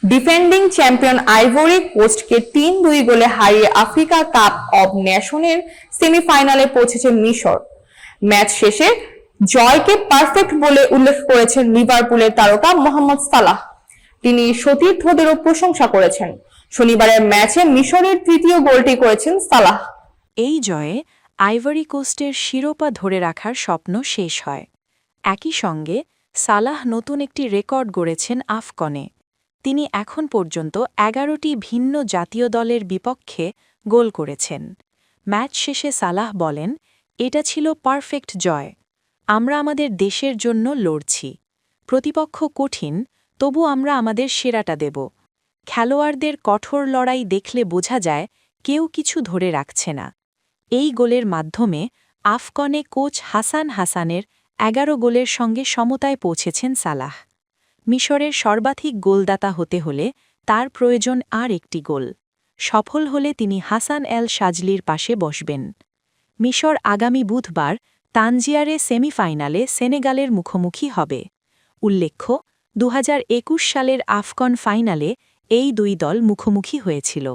Defending champion ivory কোস্টকে ৩-২ গোলে হারিয়ে Africa cup of নেশনের সেমিফাইনালে পৌঁছেছে মিশর। ম্যাচ শেষে জয়কে পারফেক্ট বলে উল্লেখ করেছেন লিভারপুলের তারকা মোহাম্মদ সালাহ। তিনি সতীর্থদেরও প্রশংসা করেছেন। শনিবারের ম্যাচে মিশরের তৃতীয় গোলটি করেছেন সালাহ। এই জয়ে আইভরি কোস্টের শিরোপা ধরে রাখার স্বপ্ন শেষ হয়। একই সঙ্গে সালাহ নতুন একটি রেকর্ড গড়েছেন আফকনে। তিনি এখন পর্যন্ত ১১টি ভিন্ন জাতীয় দলের বিপক্ষে গোল করেছেন। ম্যাচ শেষে সালাহ বলেন, এটা ছিল পারফেক্ট জয়। আমরা আমাদের দেশের জন্য লড়ছি। প্রতিপক্ষ কঠিন, তবু আমরা আমাদের সেরাটা দেব। খেলোয়াড়দের কঠোর লড়াই দেখলে বোঝা যায় কেউ কিছু ধরে রাখছে না। এই গোলের মাধ্যমে আফকনে কোচ হাসান হাসানের ১১ গোলের সঙ্গে সমতায় পৌঁছেছেন সালাহ। মিশরের সর্বাধিক গোলদাতা হতে হলে তার প্রয়োজন আর একটি গোল। সফল হলে তিনি হাসান এল সাজলির পাশে বসবেন। মিশর আগামী বুধবার তানজিয়ারে সেমিফাইনালে সেনেগালের মুখোমুখি হবে। উল্লেখ্য, ২০২১ সালের আফকন ফাইনালে এই দুই দল মুখোমুখি হয়েছিল।